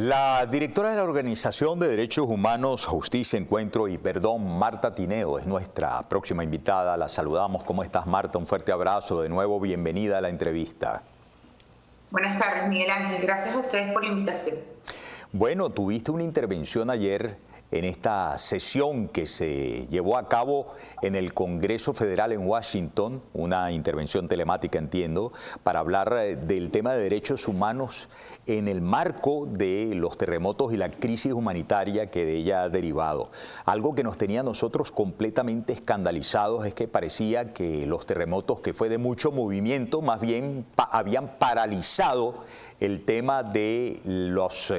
La directora de la Organización de Derechos Humanos, Justicia, Encuentro y Perdón, Marta Tineo, es nuestra próxima invitada. La saludamos. ¿Cómo estás, Marta? Un fuerte abrazo. De nuevo, bienvenida a la entrevista. Buenas tardes, Miguel Ángel. Gracias a ustedes por la invitación. Bueno, tuviste una intervención ayer en esta sesión que se llevó a cabo en el Congreso Federal en Washington, una intervención telemática, entiendo, para hablar del tema de derechos humanos en el marco de los terremotos y la crisis humanitaria que de ella ha derivado. Algo que nos tenía a nosotros completamente escandalizados es que parecía que los terremotos, que fue de mucho movimiento, más bien habían paralizado el tema de los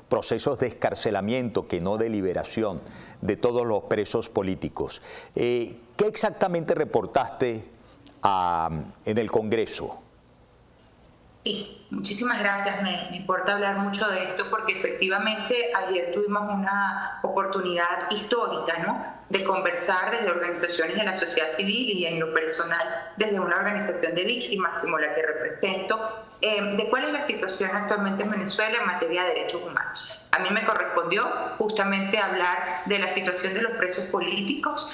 procesos de escarcelamiento, que no de liberación, de todos los presos políticos. ¿Qué exactamente reportaste en el Congreso? Sí, muchísimas gracias. Me importa hablar mucho de esto porque efectivamente ayer tuvimos una oportunidad histórica, ¿no?, de conversar desde organizaciones de la sociedad civil y en lo personal desde una organización de víctimas como la que represento, de cuál es la situación actualmente en Venezuela en materia de derechos humanos. A mí me correspondió justamente hablar de la situación de los presos políticos,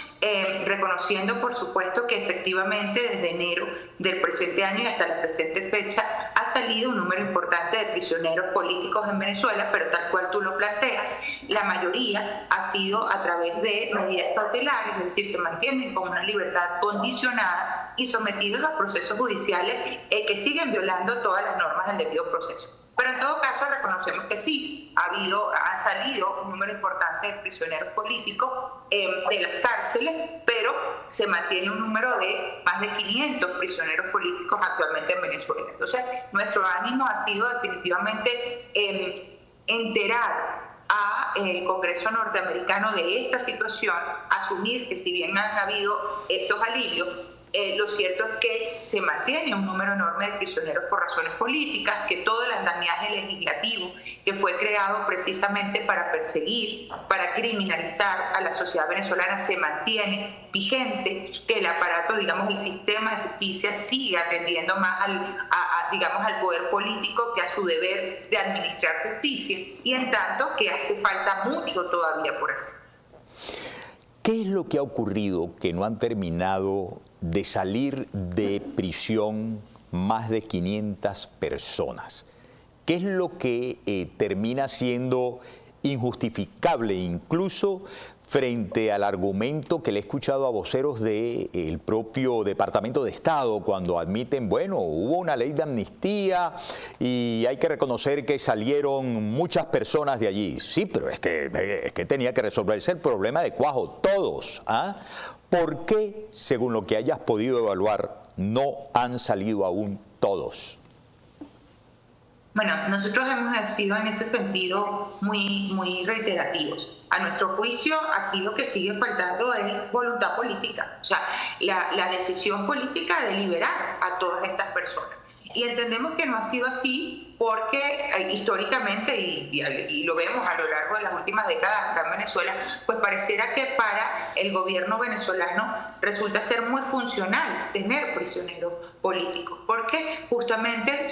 reconociendo por supuesto que efectivamente desde enero del presente año y hasta la presente fecha ha salido un número importante de prisioneros políticos en Venezuela, pero tal cual tú lo planteas, la mayoría ha sido a través de medidas cautelares, es decir, se mantienen con una libertad condicionada y sometidos a procesos judiciales que siguen violando todas las normas del debido proceso. Pero en todo caso reconocemos que sí, ha salido un número importante de prisioneros políticos de las cárceles, pero se mantiene un número de más de 500 prisioneros políticos actualmente en Venezuela. Entonces, nuestro ánimo ha sido definitivamente enterar al Congreso norteamericano de esta situación, asumir que si bien han habido estos alivios, lo cierto es que se mantiene un número enorme de prisioneros por razones políticas, que todo el andamiaje legislativo que fue creado precisamente para perseguir, para criminalizar a la sociedad venezolana se mantiene vigente, que el aparato, digamos, el sistema de justicia sigue atendiendo más al poder político que a su deber de administrar justicia, y en tanto que hace falta mucho todavía por hacer. ¿Qué es lo que ha ocurrido que no han terminado de salir de prisión más de 500 personas? ¿Qué es lo que termina siendo injustificable incluso frente al argumento que le he escuchado a voceros del propio Departamento de Estado cuando admiten, bueno, hubo una ley de amnistía y hay que reconocer que salieron muchas personas de allí? Sí, pero es que tenía que resolverse el problema de cuajo, todos, ¿ah? ¿Por qué, según lo que hayas podido evaluar, no han salido aún todos? Bueno, nosotros hemos sido en ese sentido muy reiterativos. A nuestro juicio, aquí lo que sigue faltando es voluntad política, o sea, la decisión política de liberar a todas estas personas. Y entendemos que no ha sido así porque históricamente, y lo vemos a lo largo de las últimas décadas acá en Venezuela, pues pareciera que para el gobierno venezolano resulta ser muy funcional tener prisioneros políticos, porque justamente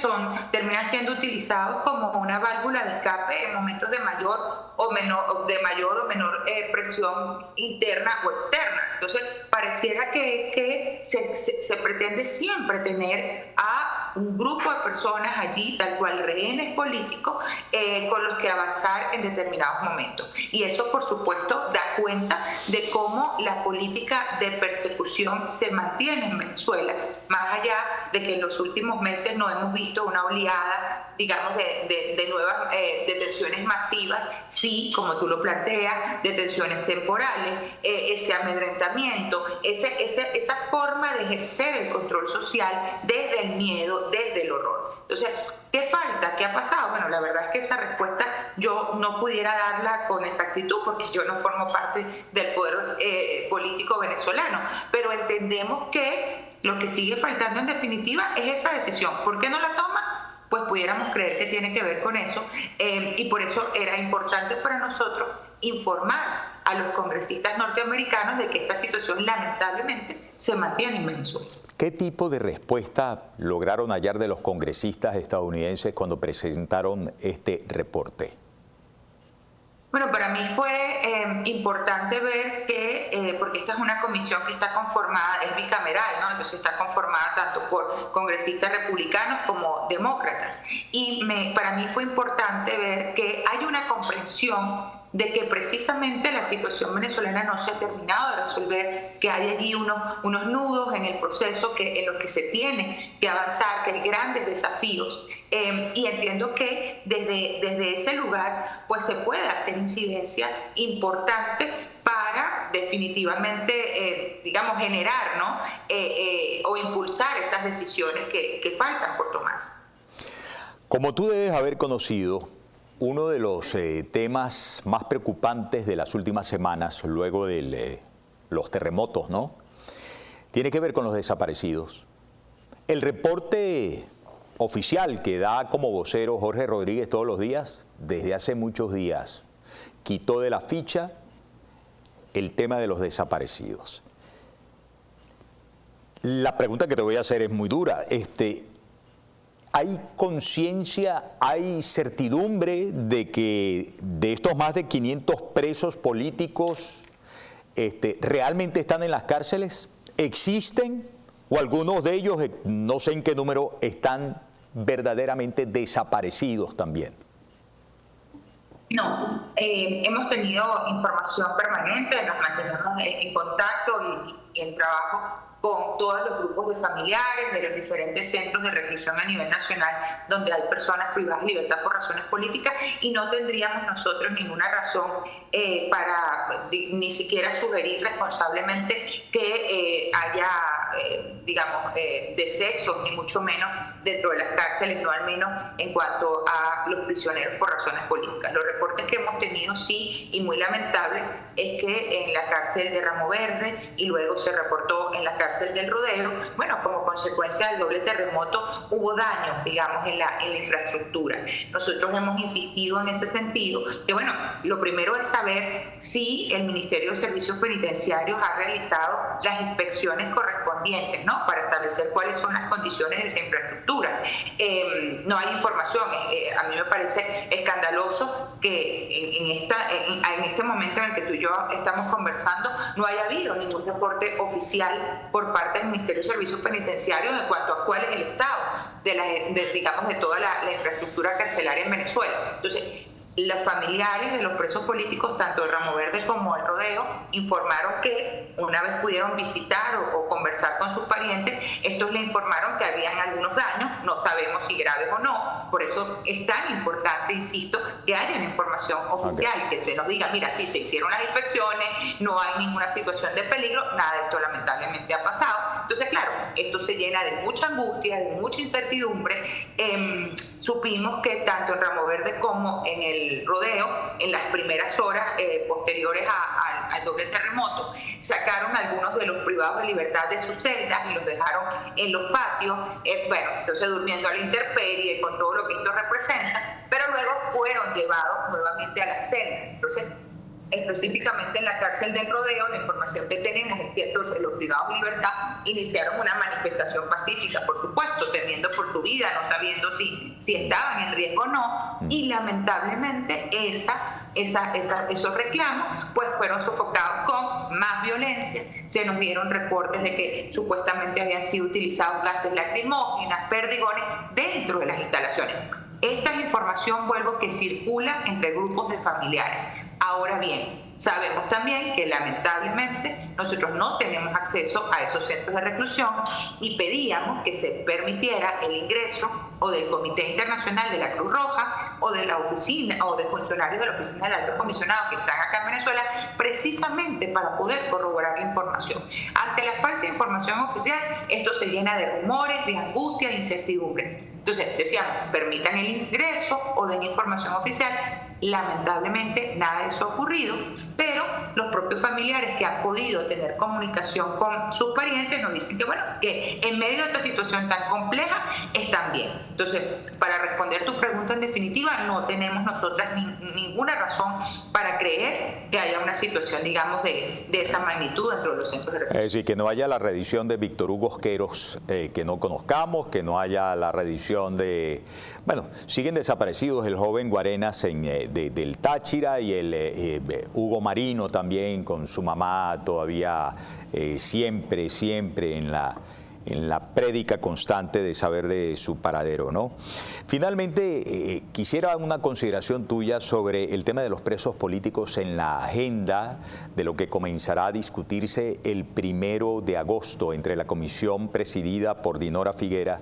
terminan siendo utilizados como una válvula de escape en momentos de mayor o menor presión interna o externa. Entonces pareciera que se pretende siempre tener a un grupo de personas allí, tal cual rehenes políticos, con los que avanzar en determinados momentos. Y eso, por supuesto, da cuenta de cómo la política de persecución se mantiene en Venezuela, más allá de que en los últimos meses no hemos visto una oleada, digamos, de nuevas detenciones masivas, sí, como tú lo planteas, detenciones temporales, ese amedrentamiento, esa forma de ejercer el control social desde el miedo, desde el horror. Entonces, ¿qué falta? ¿Qué ha pasado? Bueno, la verdad es que esa respuesta yo no pudiera darla con exactitud porque yo no formo parte del poder político venezolano, pero entendemos que lo que sigue faltando en definitiva es esa decisión. ¿Por qué no la toma? Pues pudiéramos creer que tiene que ver con eso, y por eso era importante para nosotros informar a los congresistas norteamericanos de que esta situación lamentablemente se mantiene en Venezuela. ¿Qué tipo de respuesta lograron hallar de los congresistas estadounidenses cuando presentaron este reporte? Bueno, para mí fue importante ver que, porque esta es una comisión que está conformada, es bicameral, ¿no? Entonces está conformada tanto por congresistas republicanos como demócratas. Y para mí fue importante ver que hay una comprensión de que precisamente la situación venezolana no se ha terminado de resolver, que hay allí unos nudos en el proceso en los que se tiene que avanzar, que hay grandes desafíos. Y entiendo que desde ese lugar pues se puede hacer incidencia importante para definitivamente, digamos, generar, ¿no? O impulsar esas decisiones que faltan por tomarse. Como tú debes haber conocido, uno de los temas más preocupantes de las últimas semanas, luego de los terremotos, ¿no?, tiene que ver con los desaparecidos. El reporte oficial que da como vocero Jorge Rodríguez todos los días, desde hace muchos días, quitó de la ficha el tema de los desaparecidos. La pregunta que te voy a hacer es muy dura. ¿Hay conciencia, hay certidumbre de que de estos más de 500 presos políticos realmente están en las cárceles? ¿Existen? ¿O algunos de ellos, no sé en qué número, están verdaderamente desaparecidos también? No, hemos tenido información permanente, nos mantenemos en contacto y en trabajo con todos los grupos de familiares de los diferentes centros de reclusión a nivel nacional donde hay personas privadas de libertad por razones políticas, y no tendríamos nosotros ninguna razón para ni siquiera sugerir responsablemente que haya, digamos, decesos, ni mucho menos dentro de las cárceles, no al menos en cuanto a los prisioneros por razones políticas. Los reportes que hemos tenido, sí, y muy lamentable, es que en la cárcel de Ramo Verde, y luego se reportó en la cárcel del Rodeo, bueno, como consecuencia del doble terremoto hubo daños, digamos, en la infraestructura. Nosotros hemos insistido en ese sentido, que bueno, lo primero es saber si el Ministerio de Servicios Penitenciarios ha realizado las inspecciones correspondientes, ¿no?, para establecer cuáles son las condiciones de esa infraestructura. No hay información. A mí me parece escandaloso que en este momento en el que tú y yo estamos conversando no haya habido ningún reporte oficial por parte del Ministerio de Servicios Penitenciarios en cuanto a cuál es el estado digamos, de toda la infraestructura carcelaria en Venezuela. Entonces, los familiares de los presos políticos, tanto de Ramo Verde como del Rodeo, informaron que una vez pudieron visitar o conversar con sus parientes, estos le informaron que habían algunos daños, no sabemos si graves o no. Por eso es tan importante, insisto, que haya una información oficial, que se nos diga, mira, sí, se hicieron las inspecciones, no hay ninguna situación de peligro, nada de esto lamentablemente ha pasado. Entonces, claro, esto se llena de mucha angustia, de mucha incertidumbre. Supimos que tanto en Ramo Verde como en el Rodeo, en las primeras horas posteriores al doble terremoto, sacaron a algunos de los privados de libertad de sus celdas y los dejaron en los patios, bueno, entonces durmiendo a la intemperie con todo lo que esto representa, pero luego fueron llevados nuevamente a la celda. Entonces, específicamente en la cárcel del Rodeo, la información que tenemos es que entonces los privados de libertad iniciaron una manifestación pacífica, por supuesto, temiendo por su vida, no sabiendo si estaban en riesgo o no, y lamentablemente esos reclamos pues fueron sofocados con más violencia. Se nos dieron reportes de que supuestamente habían sido utilizados gases lacrimógenas, perdigones dentro de las instalaciones. Esta es información, vuelvo, que circula entre grupos de familiares. Ahora bien, sabemos también que lamentablemente nosotros no tenemos acceso a esos centros de reclusión y pedíamos que se permitiera el ingreso o del Comité Internacional de la Cruz Roja o de la oficina o de funcionarios de la Oficina del Alto Comisionado que están acá en Venezuela, precisamente para poder corroborar la información. Ante la falta de información oficial, esto se llena de rumores, de angustia, de incertidumbre. Entonces, decíamos, permitan el ingreso o den información oficial. Lamentablemente nada de eso ha ocurrido, pero los propios familiares que han podido tener comunicación con sus parientes nos dicen que bueno, que en medio de esta situación tan compleja están bien. Entonces, para responder tu pregunta en definitiva, no tenemos nosotras ninguna razón para creer que haya una situación, digamos, de esa magnitud dentro de los centros de reclusión. Es decir, que no haya la reedición de Víctor Hugo Osqueros que no conozcamos, que no haya la reedición de... Bueno, siguen desaparecidos el joven Guarenas en del Táchira, y el Hugo Marino también con su mamá todavía siempre en la prédica constante de saber de su paradero, ¿no? Finalmente, quisiera una consideración tuya sobre el tema de los presos políticos en la agenda de lo que comenzará a discutirse el 1 de agosto entre la comisión presidida por Dinora Figueras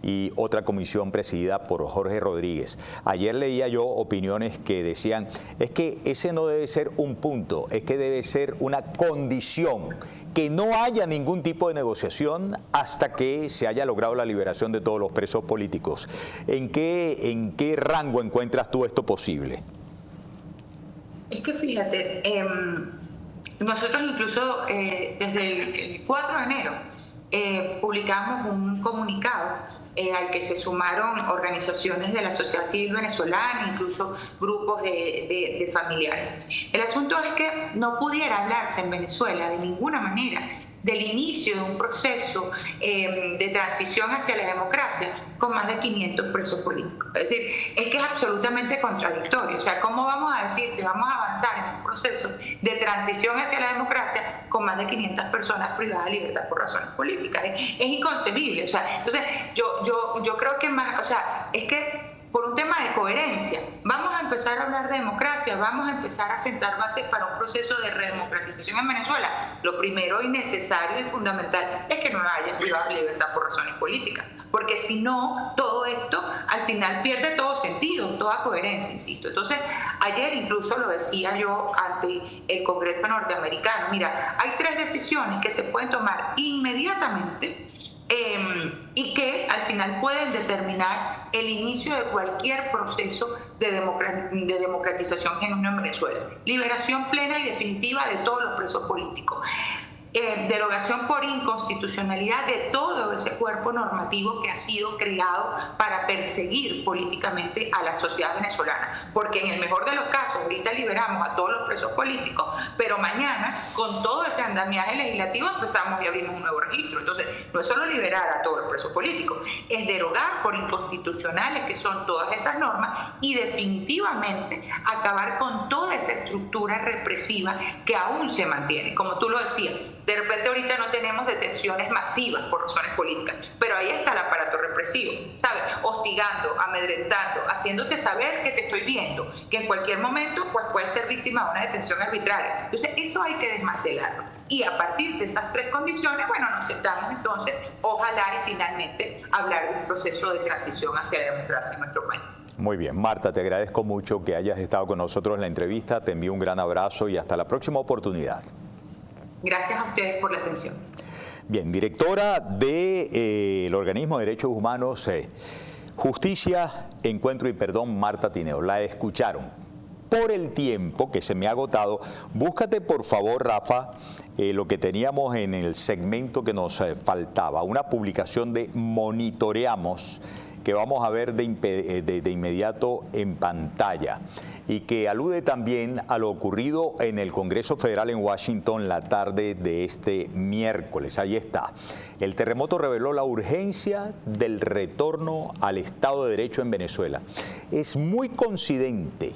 y otra comisión presidida por Jorge Rodríguez. Ayer leía yo opiniones que decían, es que ese no debe ser un punto, es que debe ser una condición, que no haya ningún tipo de negociación hasta que se haya logrado la liberación de todos los presos políticos. ¿En qué rango encuentras tú esto posible? Es que fíjate, nosotros incluso desde el 4 de enero publicamos un comunicado al que se sumaron organizaciones de la sociedad civil venezolana, incluso grupos de familiares. El asunto es que no pudiera hablarse en Venezuela de ninguna manera del inicio de un proceso de transición hacia la democracia con más de 500 presos políticos. Es decir, es que es absolutamente contradictorio. O sea, ¿cómo vamos a decir que vamos a avanzar en un proceso de transición hacia la democracia con más de 500 personas privadas de libertad por razones políticas? Es inconcebible. O sea, entonces yo creo que más, o sea, es que por un tema de coherencia, vamos a empezar a hablar de democracia, vamos a empezar a sentar bases para un proceso de redemocratización en Venezuela. Lo primero y necesario y fundamental es que no haya privada de libertad por razones políticas, porque si no, todo esto al final pierde todo sentido, toda coherencia, insisto. Entonces, ayer incluso lo decía yo ante el Congreso norteamericano, mira, hay 3 decisiones que se pueden tomar inmediatamente y que al final pueden determinar el inicio de cualquier proceso de democratización genuina en Venezuela. Liberación plena y definitiva de todos los presos políticos. Derogación por inconstitucionalidad de todo ese cuerpo normativo que ha sido creado para perseguir políticamente a la sociedad venezolana. Porque en el mejor de los casos, ahorita liberamos a todos los presos políticos, pero mañana, con todo ese andamiaje legislativo, empezamos y abrimos un nuevo registro. Entonces, no es solo liberar a todos los presos políticos, es derogar por inconstitucionales, que son todas esas normas, y definitivamente acabar con toda esa estructura represiva que aún se mantiene. Como tú lo decías, de repente ahorita no tenemos detenciones masivas por razones políticas, pero ahí está el aparato represivo, ¿sabes? Hostigando, amedrentando, haciéndote saber que te estoy viendo, que en cualquier momento pues puedes ser víctima de una detención arbitraria. Entonces eso hay que desmantelarlo. Y a partir de esas 3 condiciones, bueno, nos sentamos entonces, ojalá y finalmente hablar de un proceso de transición hacia la democracia en nuestro país. Muy bien, Marta, te agradezco mucho que hayas estado con nosotros en la entrevista, te envío un gran abrazo y hasta la próxima oportunidad. Gracias a ustedes por la atención. Bien, directora del organismo de derechos humanos, Justicia, Encuentro y Perdón, Marta Tineo. La escucharon. Por el tiempo que se me ha agotado, búscate por favor, Rafa, lo que teníamos en el segmento que nos faltaba, una publicación de Monitoreamos, que vamos a ver de inmediato en pantalla, y que alude también a lo ocurrido en el Congreso Federal en Washington la tarde de este miércoles. Ahí está. El terremoto reveló la urgencia del retorno al Estado de Derecho en Venezuela. Es muy coincidente,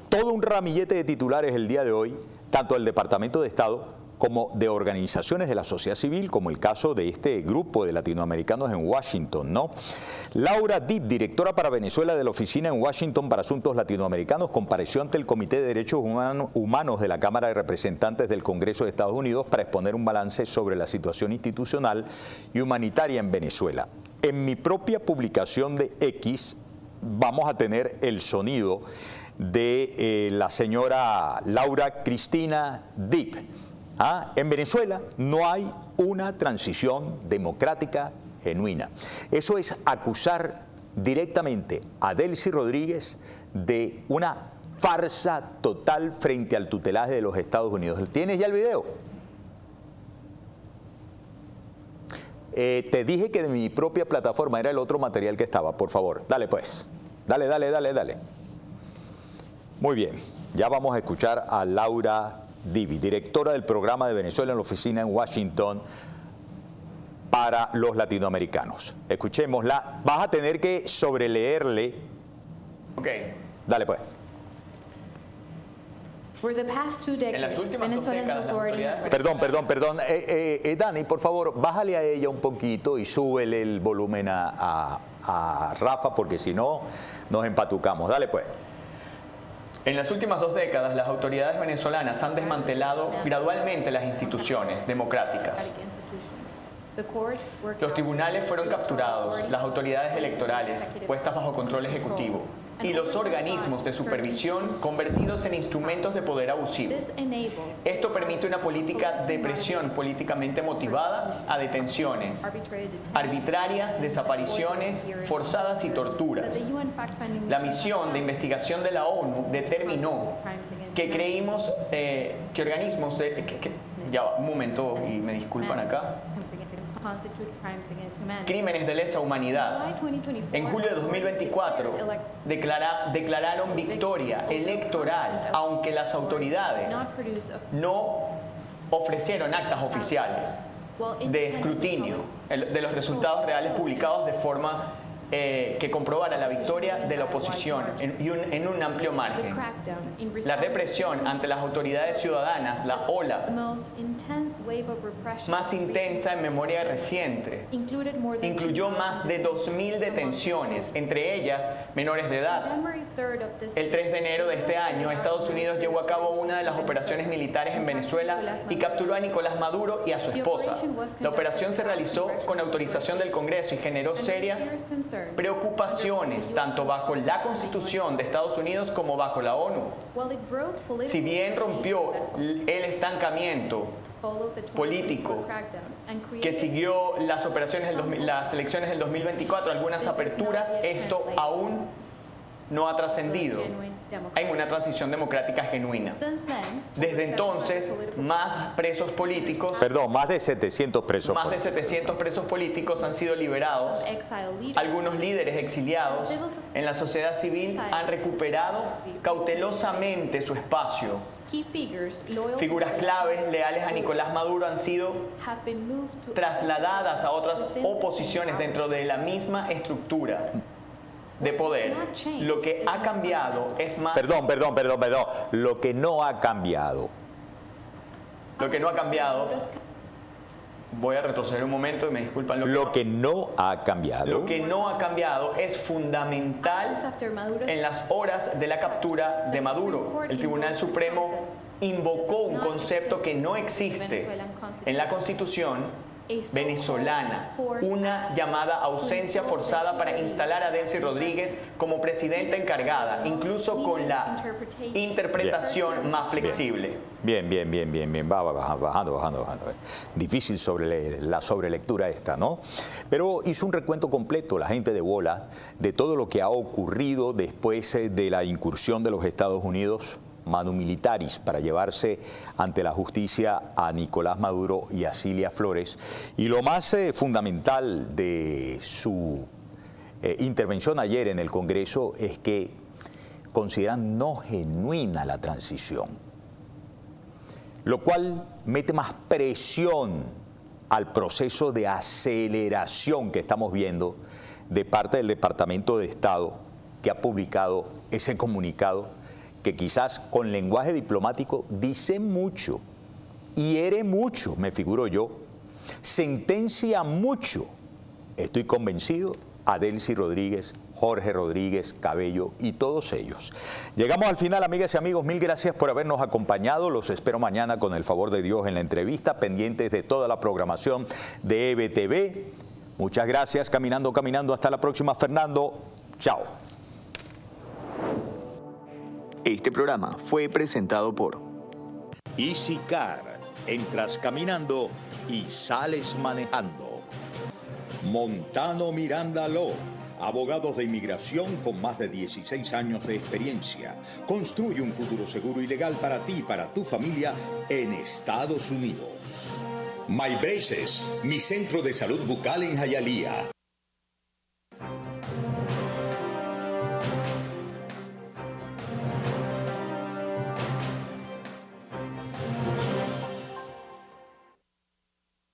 todo un ramillete de titulares el día de hoy, tanto del Departamento de Estado como de organizaciones de la sociedad civil, como el caso de este grupo de latinoamericanos en Washington, ¿no? Laura Dipp, directora para Venezuela de la Oficina en Washington para Asuntos Latinoamericanos, compareció ante el Comité de Derechos Humanos de la Cámara de Representantes del Congreso de Estados Unidos para exponer un balance sobre la situación institucional y humanitaria en Venezuela. En mi propia publicación de X vamos a tener el sonido de la señora Laura Cristina Dipp. En Venezuela no hay una transición democrática genuina. Eso es acusar directamente a Delcy Rodríguez de una farsa total frente al tutelaje de los Estados Unidos. ¿Tienes ya el video? Te dije que de mi propia plataforma era el otro material que estaba. Por favor, dale pues. Dale. Muy bien, ya vamos a escuchar a Laura Dipp, directora del programa de Venezuela en la Oficina en Washington para los latinoamericanos. Escuchémosla. Vas a tener que sobreleerle. Ok. Dale pues. En las últimas 2 décadas, las autoridades... Perdón. Dani, por favor, bájale a ella un poquito y súbele el volumen a Rafa, porque si no, nos empatucamos. Dale pues. En las últimas 2 décadas, las autoridades venezolanas han desmantelado gradualmente las instituciones democráticas. Los tribunales fueron capturados, las autoridades electorales puestas bajo control ejecutivo y los organismos de supervisión convertidos en instrumentos de poder abusivo. Esto permite una política de presión políticamente motivada a detenciones arbitrarias, desapariciones forzadas y torturas. La misión de investigación de la ONU determinó que organismos ya va, un momento y me disculpan acá. Crímenes de lesa humanidad. En julio de 2024 declararon victoria electoral, aunque las autoridades no ofrecieron actas oficiales de escrutinio de los resultados reales publicados de forma que comprobara la victoria de la oposición en un amplio margen. La represión ante las autoridades ciudadanas, la ola más intensa en memoria reciente, incluyó más de 2.000 detenciones, entre ellas menores de edad. El 3 de enero de este año, Estados Unidos llevó a cabo una de las operaciones militares en Venezuela y capturó a Nicolás Maduro y a su esposa. La operación se realizó con autorización del Congreso y generó serias preocupaciones tanto bajo la Constitución de Estados Unidos como bajo la ONU. Si bien rompió el estancamiento político que siguió las elecciones del 2024, algunas aperturas, esto aún no ha trascendido. Hay una transición democrática genuina. Desde entonces, más presos políticos... Más de 700 presos. Más de 700 presos políticos han sido liberados. Algunos líderes exiliados en la sociedad civil han recuperado cautelosamente su espacio. Figuras claves leales a Nicolás Maduro han sido trasladadas a otras oposiciones dentro de la misma estructura de poder. Lo que ha cambiado es más... Perdón. Lo que no ha cambiado. Lo que no ha cambiado... Voy a retroceder un momento y me disculpan. Lo que no ha cambiado. Lo que no ha cambiado es fundamental en las horas de la captura de Maduro. El Tribunal Supremo invocó un concepto que no existe en la Constitución venezolana, una llamada ausencia forzada para instalar a Delcy Rodríguez como presidenta encargada, incluso con la interpretación más flexible. Bien. Va bajando. Difícil la sobrelectura esta, ¿no? Pero hizo un recuento completo la gente de Bola de todo lo que ha ocurrido después de la incursión de los Estados Unidos manu militaris para llevarse ante la justicia a Nicolás Maduro y a Cilia Flores. Y lo más fundamental de su intervención ayer en el Congreso es que consideran no genuina la transición, lo cual mete más presión al proceso de aceleración que estamos viendo de parte del Departamento de Estado, que ha publicado ese comunicado que quizás con lenguaje diplomático dice mucho, hiere mucho, me figuro yo, sentencia mucho, estoy convencido, a Delcy Rodríguez, Jorge Rodríguez, Cabello y todos ellos. Llegamos al final, amigas y amigos, mil gracias por habernos acompañado. Los espero mañana con el favor de Dios en la entrevista, pendientes de toda la programación de EBTV. Muchas gracias, caminando, hasta la próxima, Fernando. Chao. Este programa fue presentado por Easy Car. Entras caminando y sales manejando. Montano Miranda Law. Abogados de inmigración con más de 16 años de experiencia. Construye un futuro seguro y legal para ti y para tu familia en Estados Unidos. My Braces, mi centro de salud bucal en Hialeah.